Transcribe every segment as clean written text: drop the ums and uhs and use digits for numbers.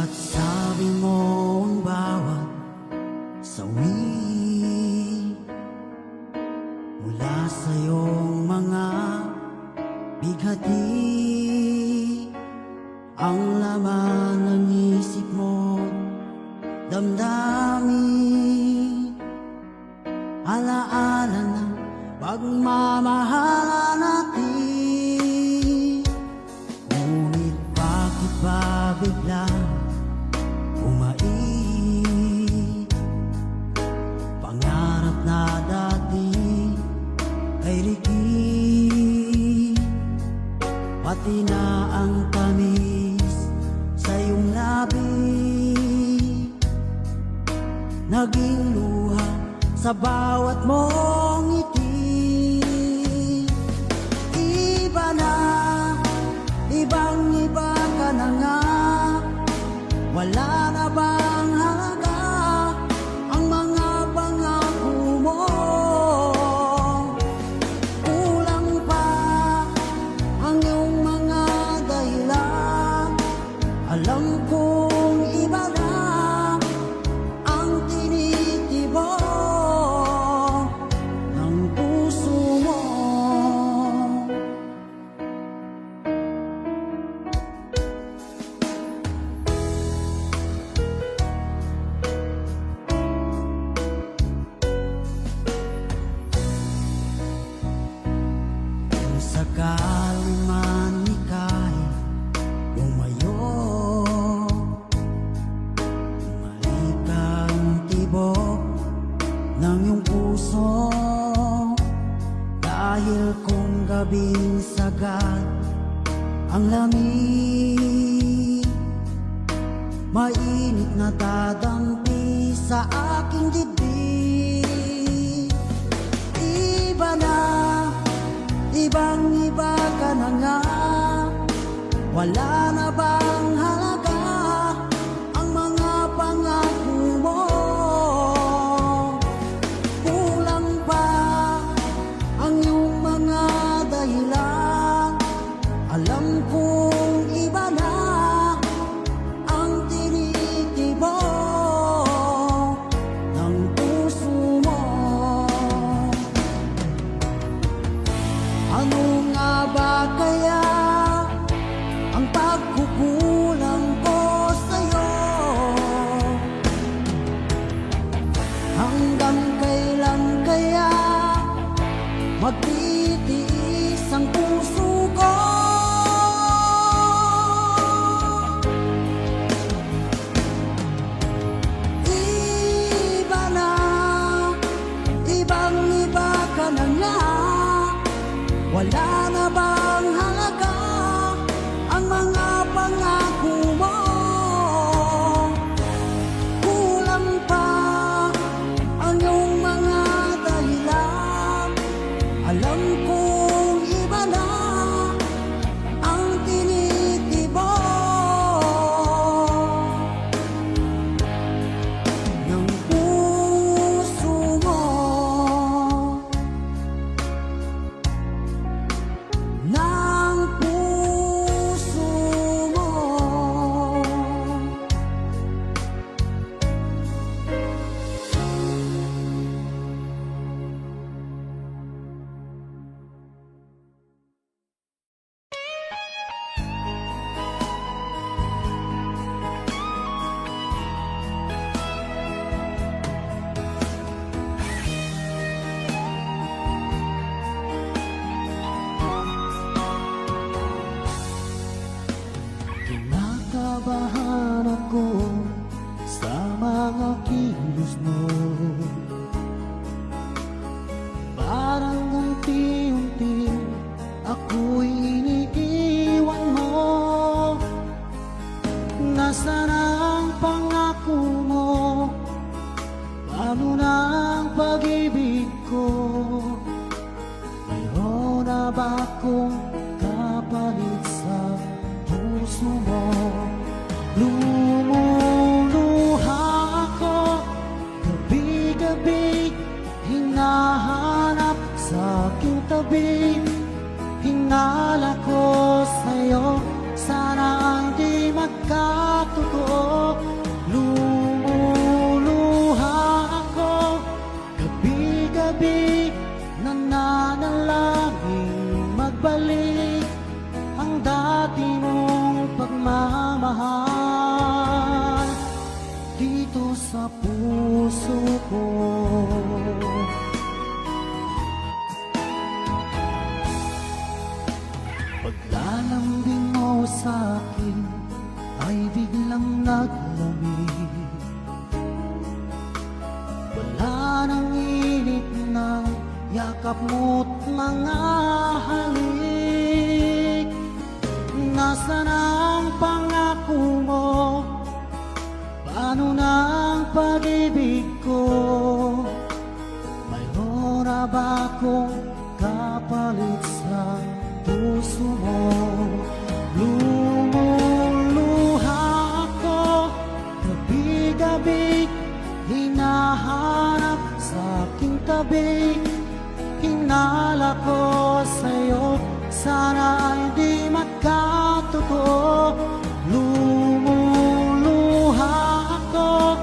Basta't sabi mo ang bawat sawi mula sa iyong mga bighati, ang laman ng isip mo, damdamin, alaala ng pagmamahalan natin. Ngunit bakit ba biglang umait? Pangarap na dati ay likid, pati na ang tamis sa iyong labi, naging luha sa bawat mong ngiti. Iba na, ibang-iba ka na nga, wala na bang halaga ang mga pangako mo? Kulang pa ang iyong mga dahilan, alam kong iba na ang tinitibok ng puso mo. Kung sakali man ika'y lumayo, bumalik ang tibok ng iyong puso. Dahil kung gabing sagad ang lamig, mainit na dadampi sa aking dibdib. Iba na, ibang-iba ka na nga, wala na bang halaga ang mga pangako mo? Kulang pa ang iyong mga dahilan, alam kong iba na ang tinitibok ng puso mo. Ano nga ba kaya ang pagkukulang ko sa'yo? Hanggang kailan kaya magtitiis ang puso ko? Iba na, ibang-iba ka na nga, wala na bang halaga ang mga pangako mo? Kulang pa ang iyong mga dahilan, alam kong iba na ang tinitibok ng puso mo. Ng puso mo. Kinakabahan ako sa mga kilos mo, parang unti-unti ako'y iniiwan mo. Nasaan ang pangako mo? Paano na ang pag-ibig ko? Mayroon na ba akong kapalit sa puso mo? Lumuluha ako gabi-gabi, hinahanap sa aking tabi. Hinala ko sa'yo, sana hindi magkatotoo. lambing mo sa'kin ay biglang naglamig. Wala nang init na yakap mo't mga halik. Nasaan ang pangako mo? Paano na ang pag-ibig ko? Mayroon na ba akong kapalit sa puso mo? Lumuluha ako, gabi-gabi hinahanap sa aking tabi. Hinala ko sa'yo, sana ay di magkatotoo. Lumuluha ako,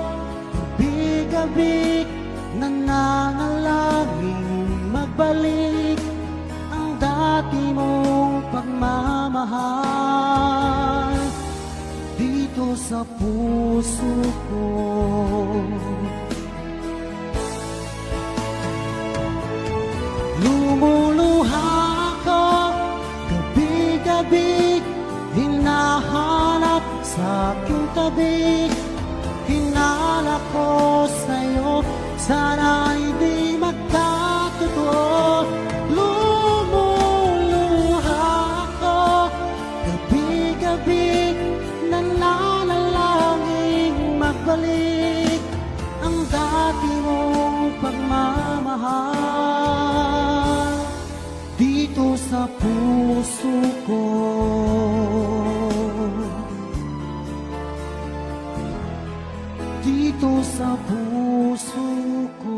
gabi-gabi nananalangin magbalik ang dati mong pagmamahal dito sa puso ko. Lumuluha ako, gabi-gabi hinahanap sa aking tabi. Hinala ko sa'yo, sana ay di magkatotoo. Lumuluha ako, gabi-gabi nananalangin magbalik ang dati mong pagmamahal dito sa puso ko. Dito sa puso ko.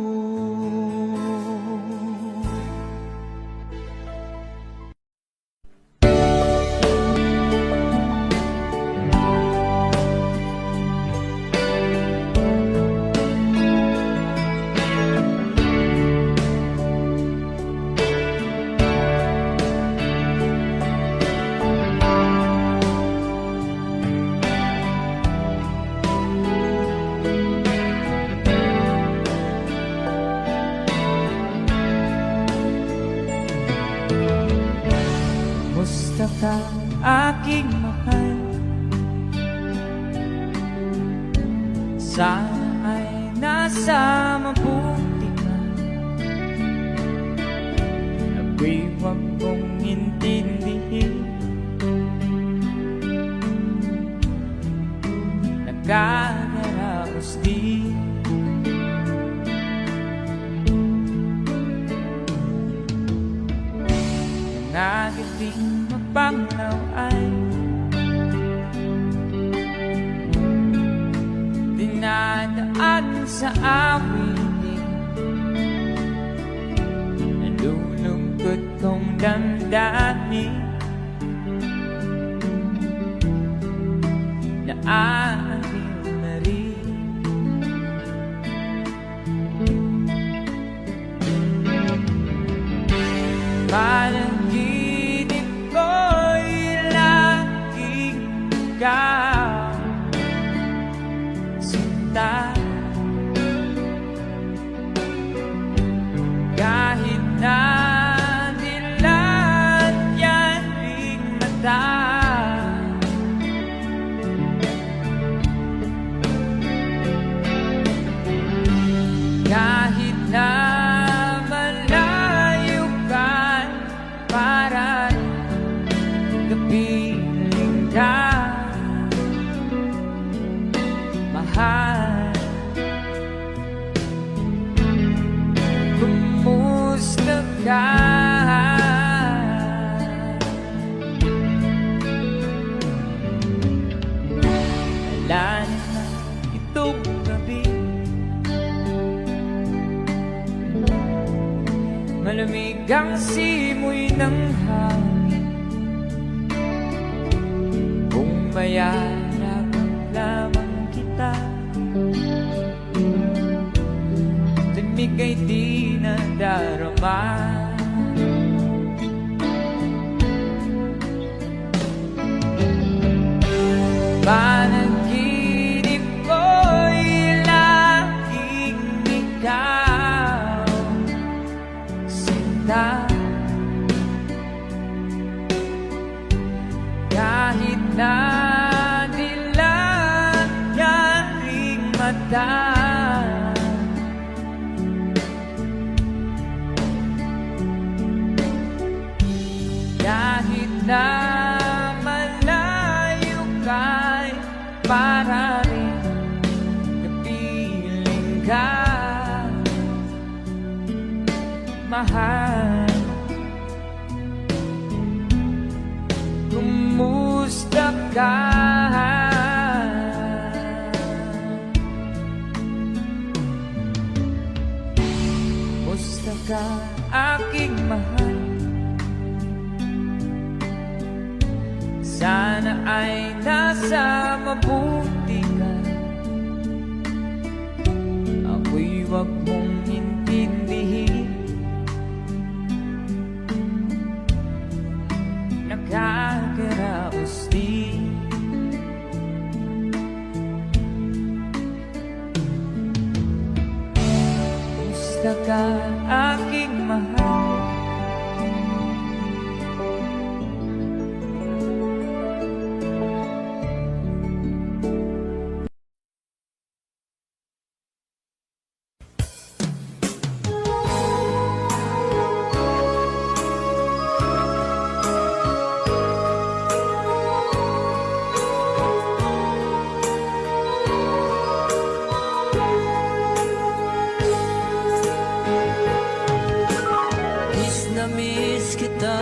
Musta ka, aking mahal? Sana ay nasa mabuti ka. Ako'y huwag mong intindihin. Nagkagaraos din. Nagiging mapanglaw ay dinadaan sa awitin. Nalulungkot kong damdamin na aking na rin. Panaginip ko'y laging ikaw, sinta. Kahit na dilat yan ring mata, kahit na kapiling ka, mahal. Kumusta ka? Wala na itong gabi, malamig ang simoy ng hangin. Mayarap lamang kita, lamig ay di nadarama. Panaginip ko'y laging ikaw, sinta. na malayo ka'y para rin napiling ka, mahal. Kumusta ka? Kumusta ka, aking mahal? Sana ay nasa mabuti ka. Ako'y wag mong intindihin. Nakakaraos din. Kumusta ka, aking mahal? Miss kita,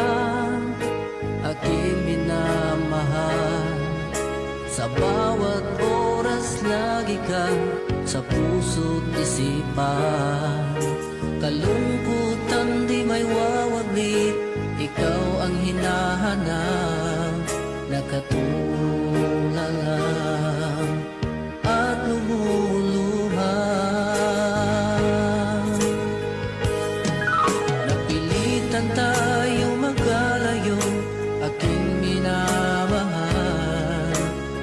aking minamahal. Sa bawat oras lagi ka sa puso't isipan. Kalungkutan di may wawaglit, ikaw ang hinahanap. Nakatulala at lumuluha. Napilitan tayo magkalayo, aking minamahal.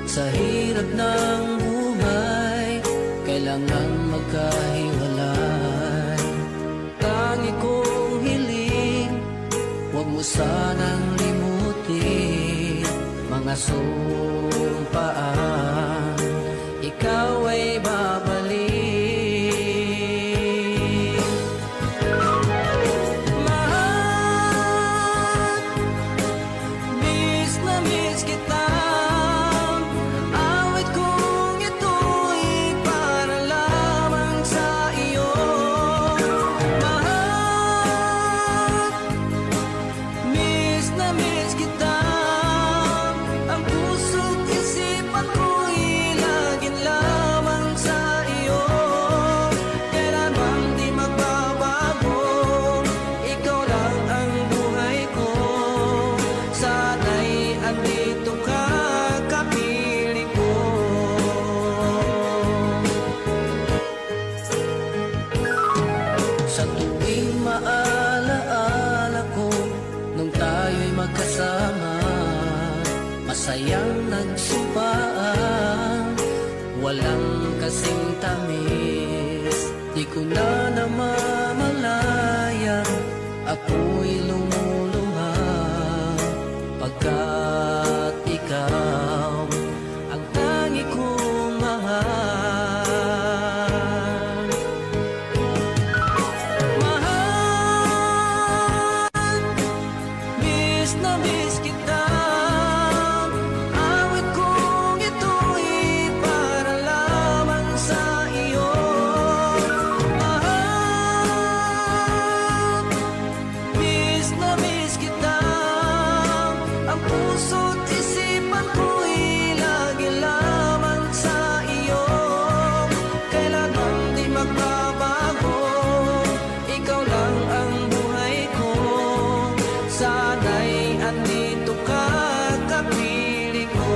Sa hirap ng buhay, kailangan magkahiwalay. Tangi kong hiling, huwag mo sanang limutin mga sumpaan, ikaw ay babalik. Mahal, miss na miss kita. Awit kong ito'y para lamang sa iyo. Mahal, miss na miss kita. Ang puso't isipan ko'y laging lamang sa iyo. Kailan bang di magbabago, ikaw lang ang buhay ko. Sana'y andito ka, kapiling ko. Sa tuwing maalaala ko nung tayo'y magkasama, masayang nagsumpaan, walang kasing tamis. Di ko na namamalayan, ako'y lumuluha, pagkat ikaw ang tangi kong mahal. Mahal, miss na miss kita. Awit kong ito'y para lamang sa iyo. Mahal, miss na miss kita. Ang puso't isipan ko'y lagi lamang sa iyo. Kailan bang di magbabago, ikaw lang ang buhay ko. Sana'y andito ka, kapiling ko.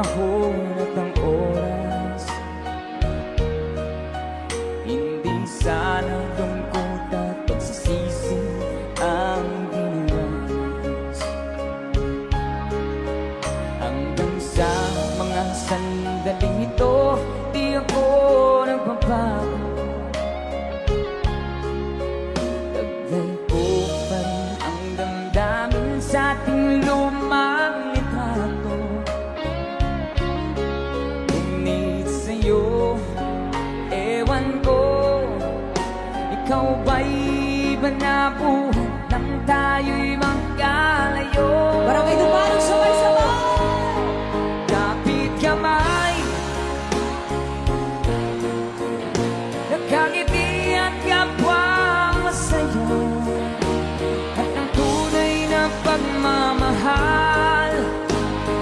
panahon at ang oras. Hindi sana lungkot at pagsisisi ang dinanas. Hanggang sa mga sandaling ito, di ako nagbabago. Taglay ko pa rin ang damdamin sa ating lumang litrato. Ngunit sa'yo, ewan ko, ikaw ba'y iba na buhat nang tayo'y magkalayo? Barangay Dumarang sabay-sabay. Kapit kamay, nakangiti at kapwa masaya, at ang tunay na pagmamahal,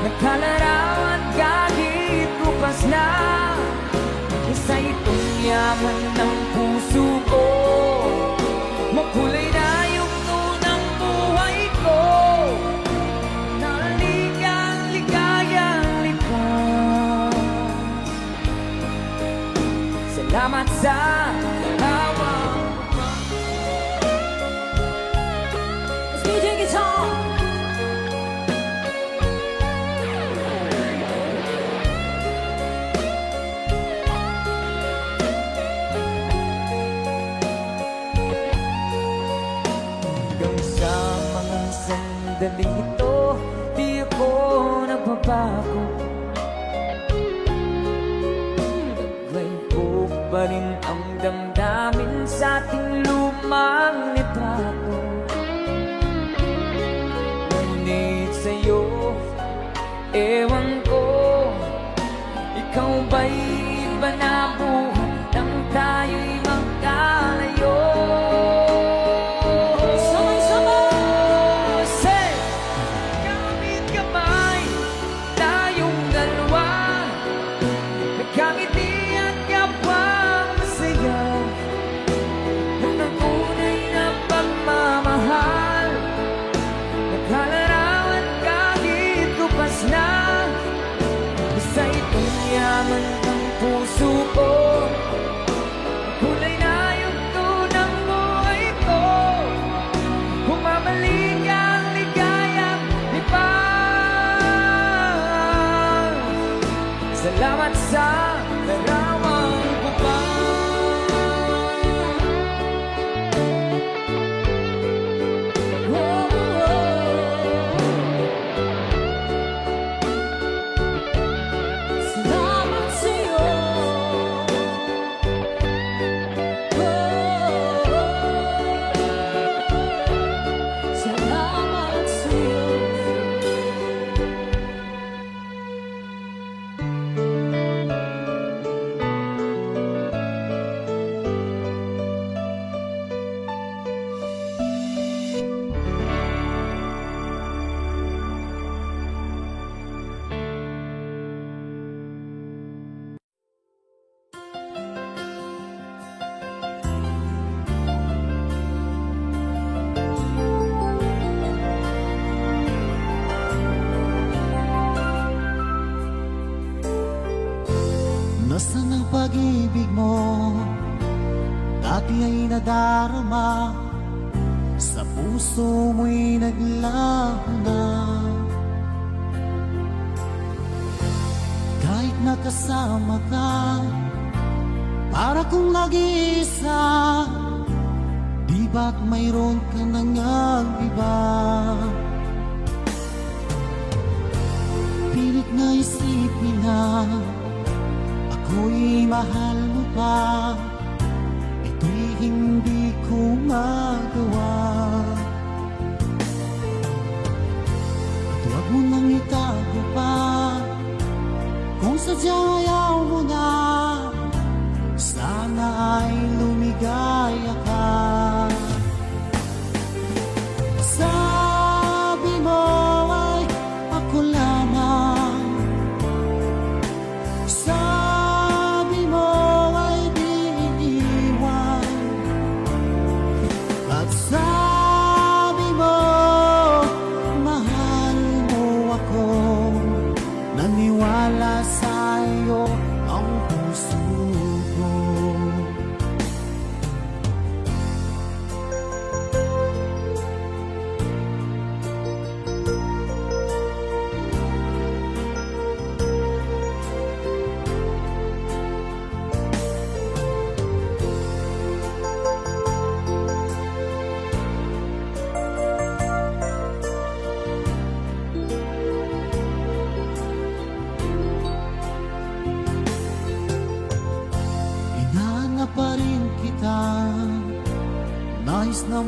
nagkalaraw at kahit bukas na, isa itong yaman ng puso ko. Makulay na yugto ng buhay ko, naligang ligayang likas. Salamat sa hawak. DJ Guitar. Hanggang sa mga sandaling ito, di ako nagbabago. Taglay ko pa rin ang damdamin sa ating lumang litrato. Ngunit sa'yo, ewan ko, ikaw ba'y iba na buhat nang tayo'y magkalayo? Say, kapit kamay, tayong dalawa, nagkangiti at kapwa masaya, at ang tunay na pagmamahal, nagkalarawan kahit kupas na, isa itong yaman ng puso ko. Kulay na yugto ng buhay ko, bumabalik ang ligayang lipas. Salamat sa larawang bubang. Salamat sa'yo. Salamat sa'yo. Nasaan ang pag-ibig mo? Dati ay nadarama, sa puso mo'y naglaho na. Kahit nakasama ka, para kong nag-iisa, di ba't mayroon ka nang iba? Pilit na isipin na ako'y mahal mo pa, ito'y hindi ko magawa. At huwag mo nang itago pa, kung sadyang ayaw mo na, sana ay lumigaya ka. Sabi mo ay ako lamang, sabi mo ay di iniwan, at sabi mo mahal mo ako. Naniwala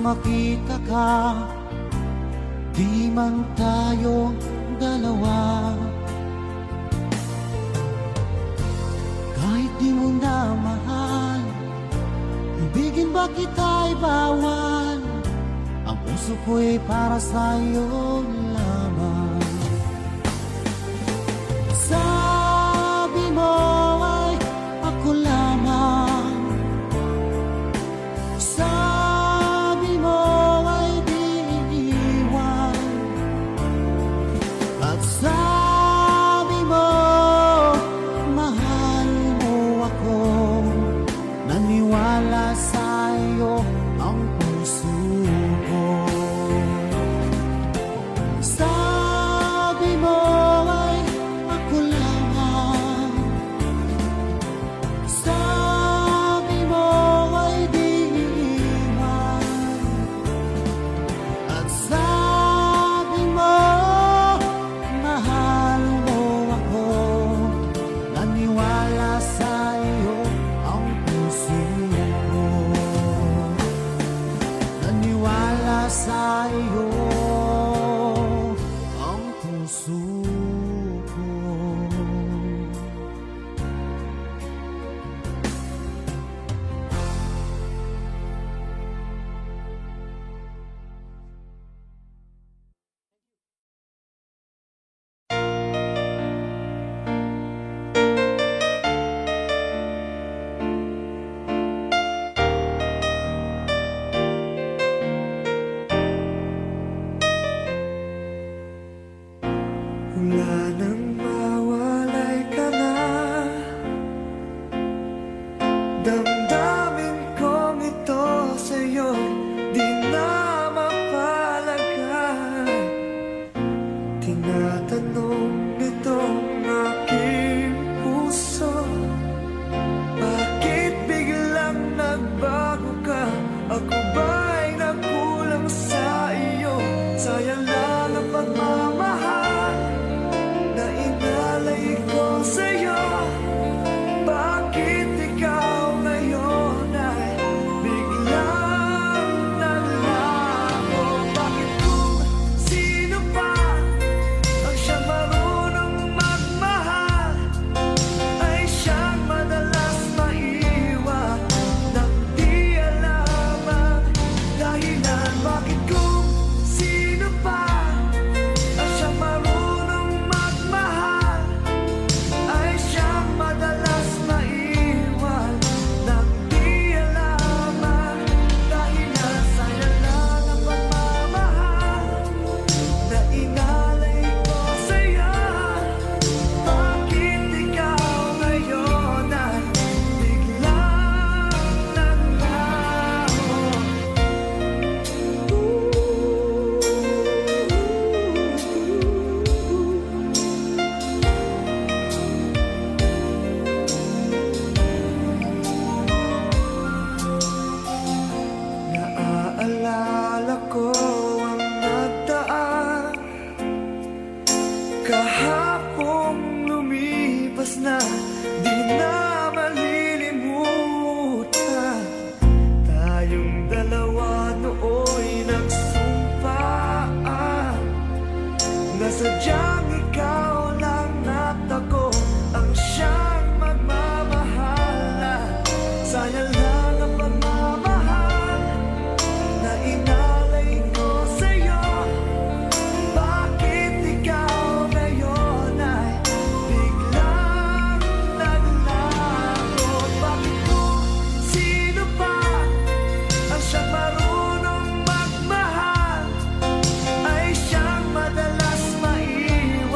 makita ka, di man tayo dalawa. Kahit di mo na mahal, ibigin ba kita'y bawal? Ang puso ko'y para sa'yo lamang. Sabi mo ay ako lamang, sabi mo ay di iiwan, at sabi mo mahal mo ako. Naniwala sa'yo ang puso ko. Sabi mo ay ako lamang, sabi mo ay di iiwan, at sabi mo mahal mo ako. Naniwala sa'yo ang puso ko. Naniwala sa'yo ang puso ko. Wala nang mawalay ka na, damdamin kong ito sa'yo di na mapalagay. Tinatanong nitong aking puso, bakit biglang nagbago ka? Ako ba'y nagkulang sa iyo? Sayang lang ang pagmamahal na inalay ko sa'yo. Bakit ikaw ngayon ay biglang naglaho? Bakit kung sino pa ang siyang marunong magmahal ay siyang madalas maiwan nang di alam ang dahilan? Bakit kung sino pa ang siyang marunong magmahal ay siyang madalas maiwan nang di alam ang dahilan? Sayang lang ang pagmamahal na inalay ko sa'yo. Bakit ikaw ngayon ay biglang naglaho? Naaalala ko ang nagdaan, kahapong lumipas na, di na malilimutan. Tayong dalawa nooy nagsumpaan na sadyang ikaw lang at ako ang siyang magmamahalan. Sayang lang ang pagmamahal na inalay ko sa'yo. Bakit ikaw ngayon ay biglang naglaho? Bakit kung sino pa ang siyang marunong magmahal ay siyang madalas maiwan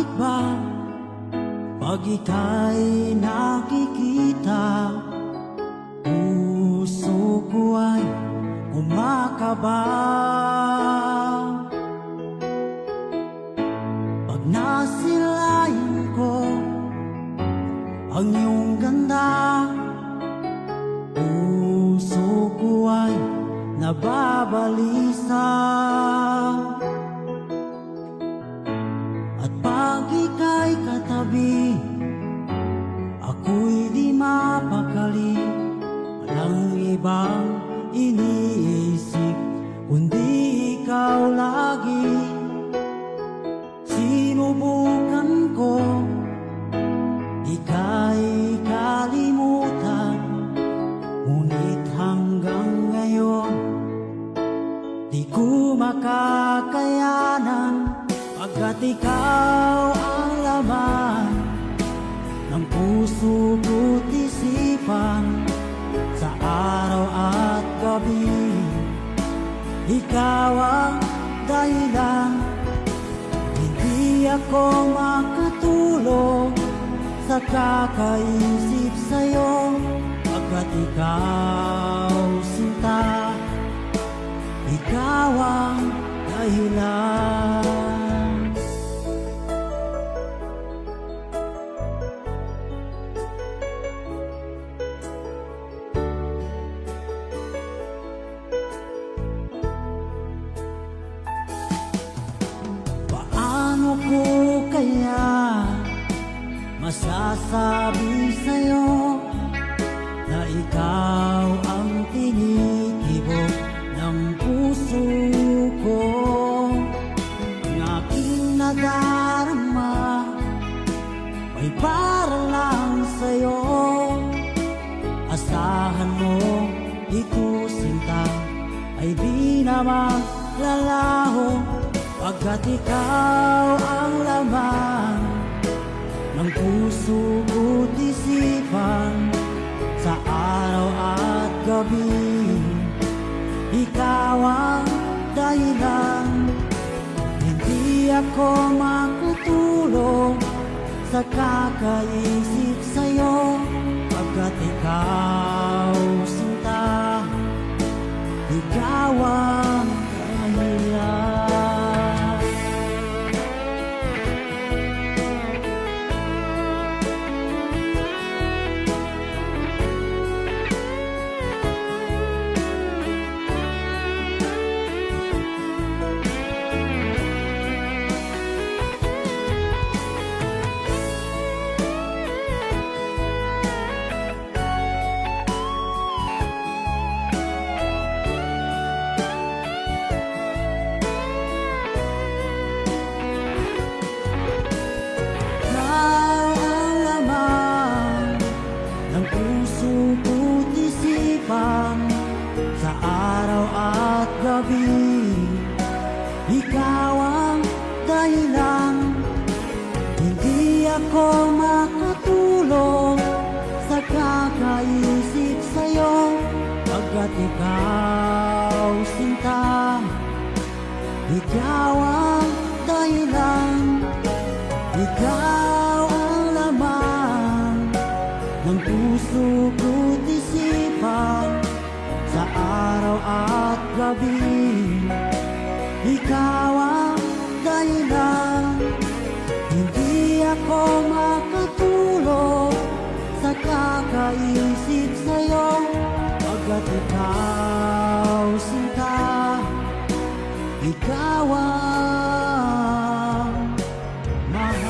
Bakit ba pag ika'y nakikita, puso ko ay kumakaba? Pag nasilayan ko ang iyong ganda, puso ko ay nababalisa. At pag ika'y katabi, ako'y di mapakali. Walang ibang iniisip kundi ikaw lagi. Sinubukan ko ika'y kalimutan, ngunit hanggang ngayon di ko makakayanan. Pagkat ikaw ang laman ng puso ko't isipan, sa araw at gabi ikaw ang dahilan. Hindi ako makatulog sa kakaisip sa'yo, pagkat ikaw sinta, ikaw ang dahilan. Paano ko kaya masasabi sa'yo na ikaw ang tinitibok ng puso ko? Ang aking nadarama ay para lang sa'yo. Asahan mo ito sinta ay di na maglalaho, pagkat ikaw ang laman ng puso ko't isipan, sa araw at gabi ikaw ang dahilan. Hindi ako makatulog sa kakaisip sa'yo, pagkat ikaw sinta, ikaw ang dahilan. Sa araw at gabi ikaw ang dahilan. Hindi ako makatulog sa kakaisip sa'yo, pagkat ikaw sinta, ikaw ang dahilan. Ikaw ang laman ng puso ko't isipan, sa araw at gabi ikaw ang dahilan. Hindi ako makatulog sa kakaisip sa'yo, pagkat ikaw sinta, ikaw ang mahal.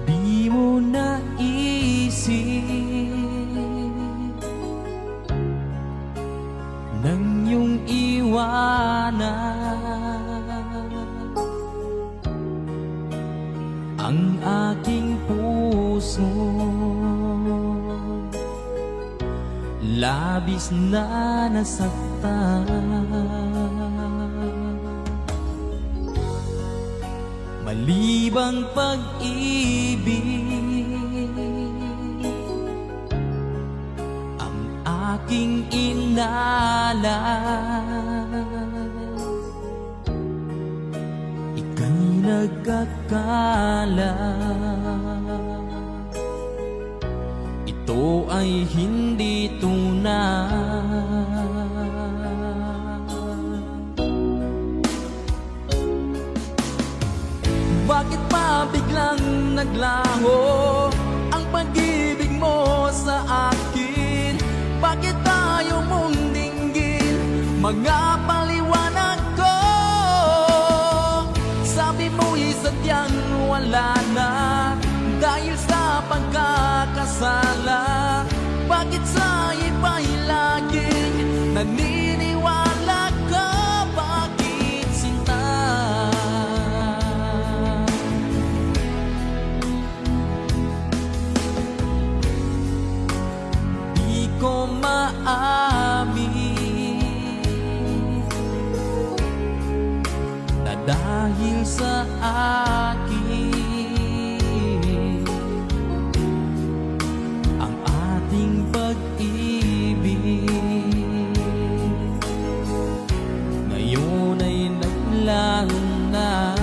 Di mo naisip labis na nasaktan. Malibang pag-ibig ang aking inalay. Ika'y nagkakala ito ay hindi tunay. Bakit pa biglang naglaho ang pag-ibig mo sa akin? Bakit tayo mong dinggin mga paliwanag ko? Sabi mo'y sadyang wala na dahil sa pagkakasala. Bakit sa iba'y laging naniniwala ka? Bakit sinta? Di ko maamin na dahil sa akin ang ating pag-ibig ngayon ay naglaho na.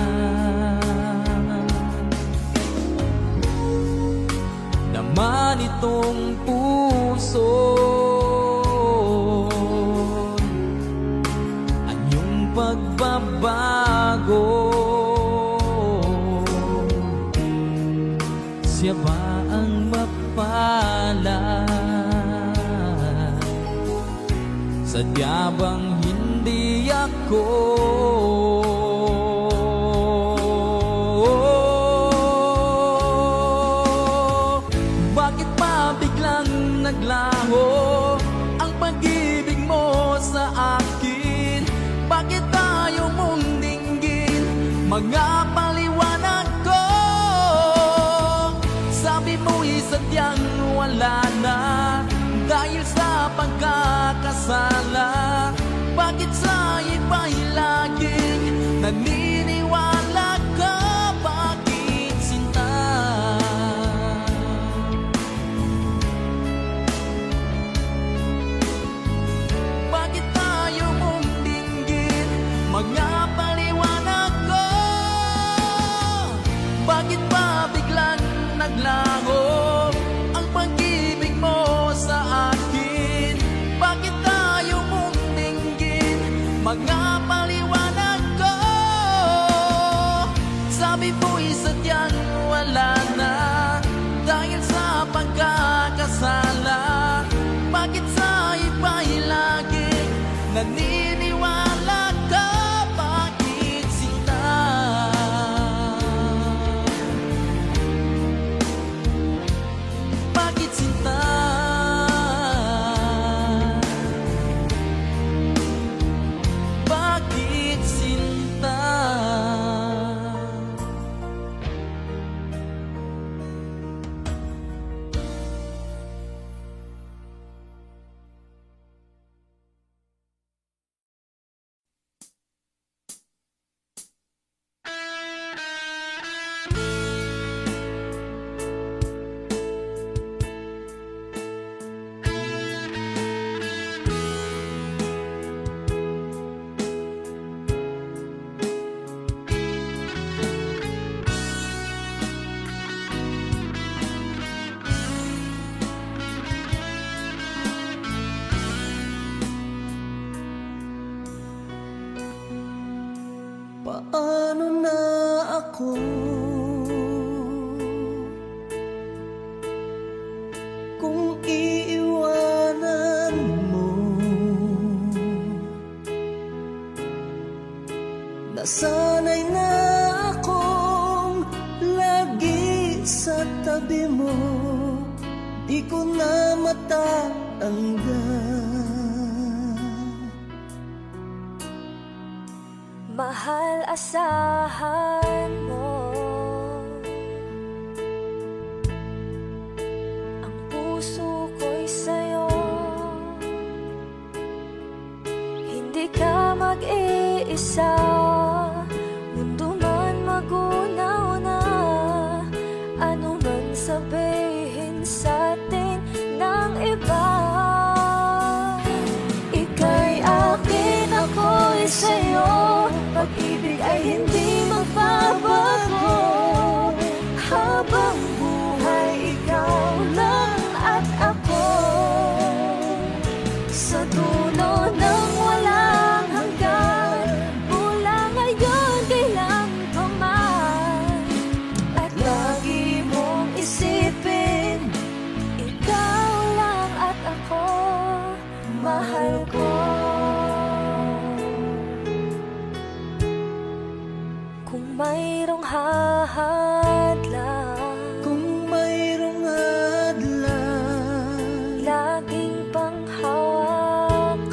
Naman itong puso anyong pagbabago. Siya ba ang mapalad? Sadya bang hindi ako? Bakit pa biglang naglaho ang pag-ibig mo sa akin? Bakit tayo mong dinggin mga paliwanag ko? Sabi mo'y sadyang wala na dahil sa pagkakasala. Bakit sa iba'y laging naniniwala ka? Bakit sinta? Bakit tayo mong dinggin mga paliwanag ko? Bakit pa biglang naglaho ang pag-ibig mo sa akin? Bakit tayo mong dinggin mga paliwanag ko? Sabi mo'y sadyang wala na dahil sa pagkakasala. Bakit sa iba'y laging naniniwala ka? Bakit sinta? Bakit sinta? Bakit sinta? Paano na ako kung iiwanan mo? Nasanay na akong lagi sa tabi mo, di ko na matatanggal. Mahal, asahan mo ang puso ko'y sa'yo. mag-isa, mundo man magunaw na, ano man sabihin sa'tin ng iba. Ika'y akin, ako'y sa'yo, pag-ibig ay hindi magbabago. Habang buhay, ikaw lang at ako, sa dulo ng walang hanggan, mula ngayon kailan pa man. At lagi mong isipin, ikaw lang at ako, mahal ko. Kung mayroong hahadlang, Kung mayroong adlan, laging panghawakan,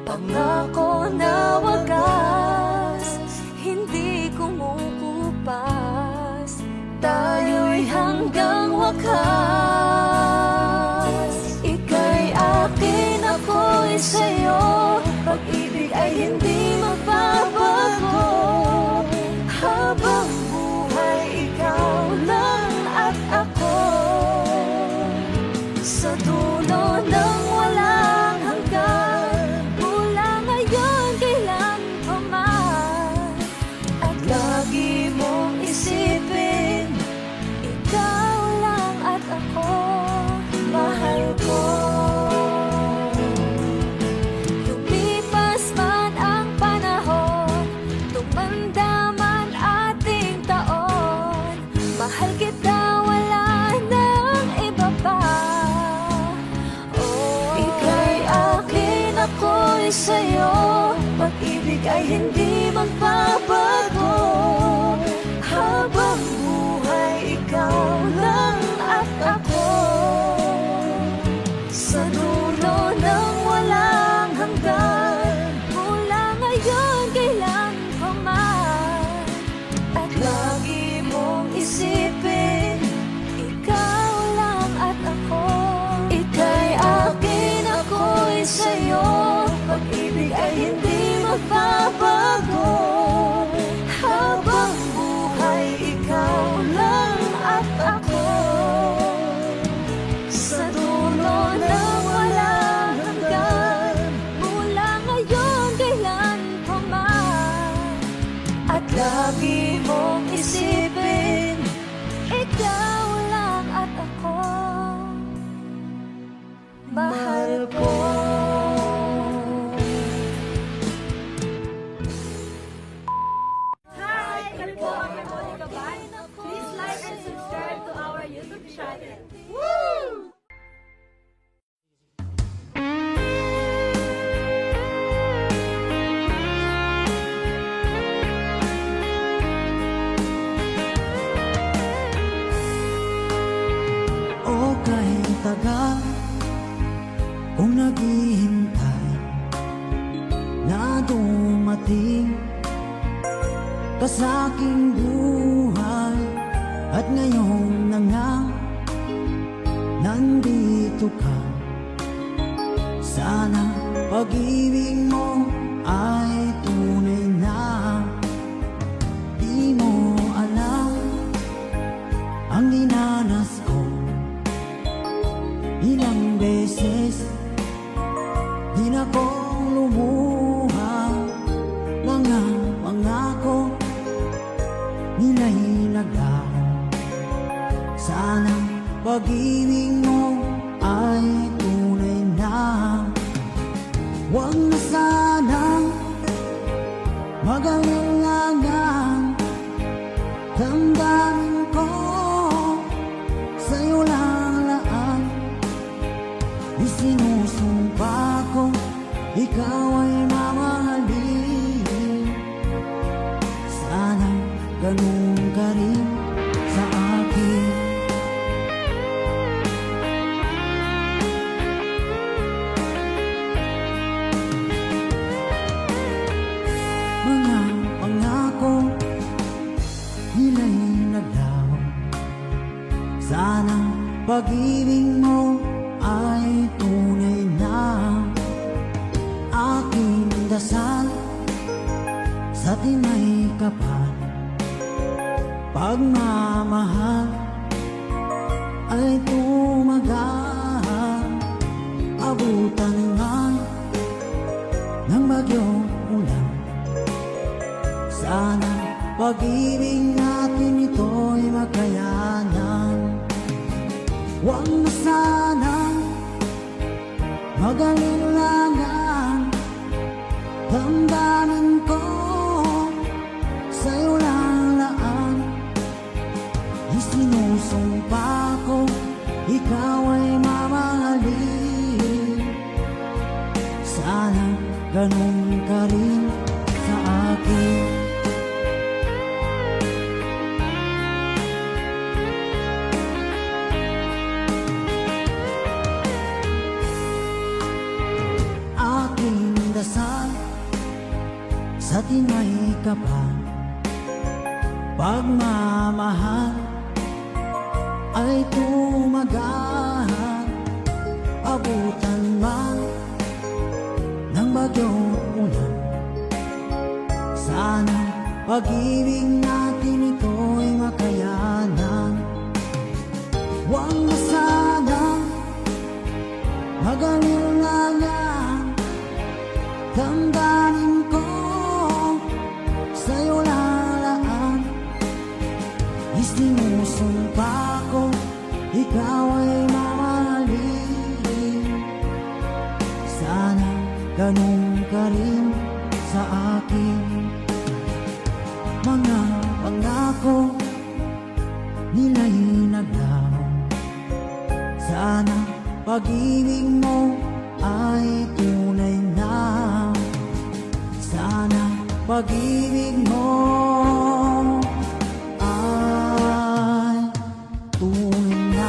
pangako na wagas, hindi kumukupas, tayo'y hanggang wakas. Ika'y akin, ako'y sa'yo, pag-ibig ay hindi magbabago. Habang buhay, ikaw lang at ako, sa dulo ng walang hanggan, mula ngayon kailan pa man. At lagi mong isipin, ikaw lang at ako, mahal ko. Lumipas man ang panahon, tumanda man ating taon, mahal kita, wala nang iba pa. Oh, ika'y akin, ako'y sa'yo, pag-ibig ay hindi magbabago. Habang buhay, ikaw lang at ako, sa dulo ng walang hanggan, mula ngayon kailan pa man. At lagi mong isipin, ikaw lang at ako. Ika'y akin, ako'y sa'yo, pag-ibig ay hindi magbabago. Habang buhay, ikaw lang at ako, sa dulo ng walang hanggan, mula ngayon kailan pa man. At lagi mong isipin, ikaw lang at ako, mahal ko. Hi! Kami po ang Monica Ban. Please like and subscribe to our YouTube channel. Woo! o kahit tagal kung naghihintay na dumating ka sa aking buhay. At ngayon na nga nandito ka, sana pag-ibig mo ay tunay na. Di mo alam ang dinanas ko, ilang beses din akong lumuha. Mga pangako nila'y naglaho, sana pag-ibig mo ay tunay na. Huwag na sanang mag-alangan, damdamin ko sa'yo lang laan. Isinusumpa ko, ikaw ay mamahalin. Sana ganun ka rin sa akin. Mga pangako nila'y naglaho, sana pag-ibig mo ay tunay na. dasal sa tinay kapal, pagmamahal ay tumagal. Abutan man ng bagyong ulan, sana pag-ibig natin ito'y makayanan. Huwag na sanang mag-alilangan, damdamin ko sa'yo lang laan. Isinusumpa ko, ikaw ay mamahalin. Sana ganun ka rin sa akin. Aking dasal sa tinay kapal, pagmamahal ay tumagal. Abutan man ng bagyong ulan, sana pag-ibig natin ito'y makayanan. Huwag na sanang mag-alilangan, damdamin ko sa'yo lalaan. Isinusumpa ko, ikaw ay mamahalin. Sana ganun ka rin sa akin. Mga pangako nila'y naglaho, sana pag-ibig mo ay tunay na. Sana pag-ibig mo ay tunay na.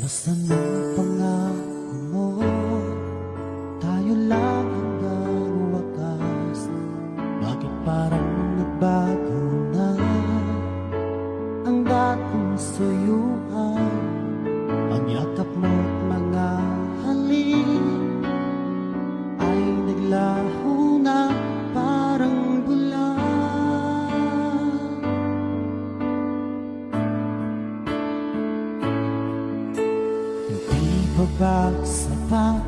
Nasaan ang pangako mo? Tayo lang hanggang wakas. Bakit parang nagbago na ang dating suyuan? Ang yakap mo't mga halik ay naglaho na parang bulan. Hindi pa ba sapat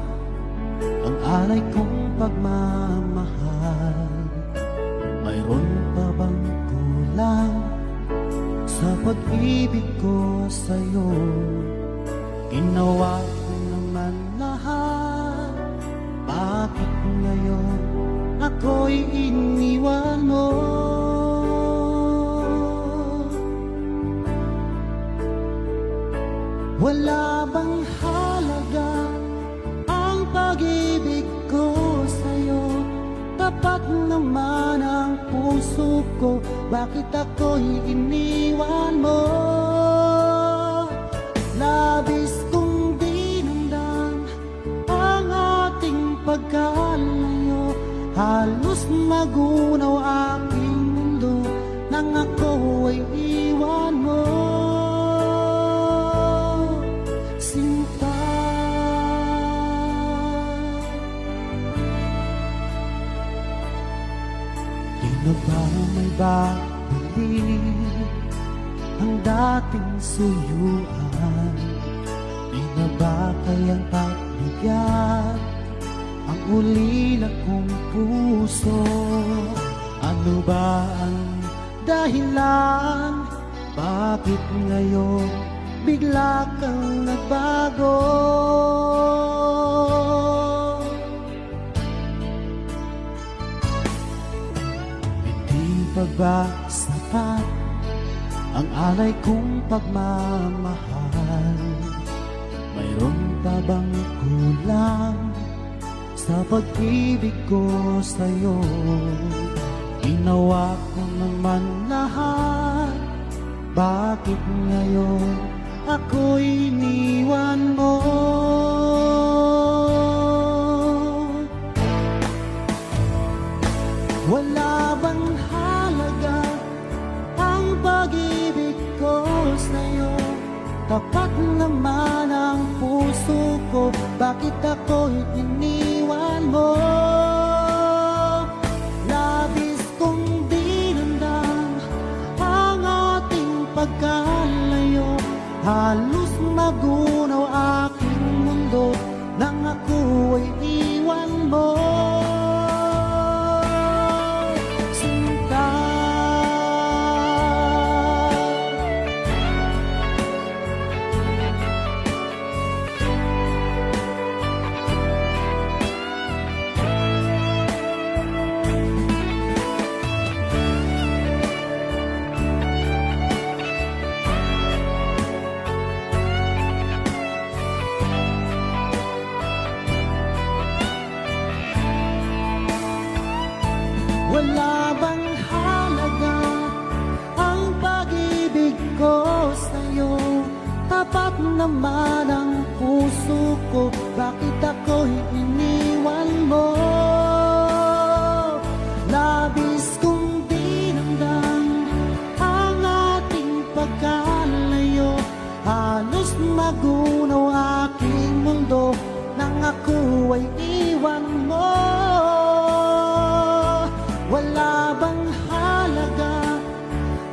ang alay kong pagmamahal? Mayroon pa bang kulang sa pag-ibig ko sa'yo? Ginawa ko naman lahat, bakit ngayon ako'y iniwan mo? Wala bang halaga ang pag-ibig ko sa'yo? Tapat naman ang puso ko, bakit ako'y iniwan mo? Labis kong dinamdam ang ating pagkalayo. Halos magunaw aking mundo nang ako ay iwan mo. Sinta, di na ba may babalik ang dating suyuan? Di na ba kayang pagbigyan ang ulila kong puso? Ano ba ang dahilan? Bakit ngayon bigla kang nagbago? Hindi pa ba sapat ang alay kong pagmamahal? Mayroon pa bang kulang sa pag-ibig ko sa'yo? Ginawa ko naman lahat, bakit ngayon ako'y iniwan mo? Wala bang halaga ang pag-ibig ko sa'yo? Tapat naman ang puso ko, bakit ako'y iniwan mo? Labis kong dinamdam ang ating pagkalayo. Halos magunaw aking mundo nang ako ay iwan mo. Sinta, wala bang halaga ang pag-ibig ko sa'yo? Tapat naman ang puso ko, bakit ako'y iniwan mo? Labis kong dinamdam ang ating pagkalayo. Halos magunaw aking mundo nang ako ay iwan mo. Wala bang halaga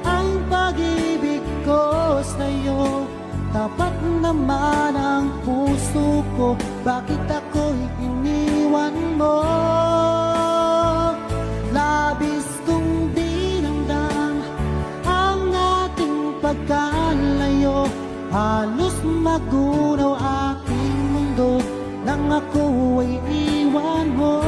ang pag-ibig ko sa'yo? Tapat naman ang puso ko, bakit ako'y iniwan mo? Labis kong dinamdam ang ating pagkalayo. Halos magunaw aking mundo nang ako ay iwan mo.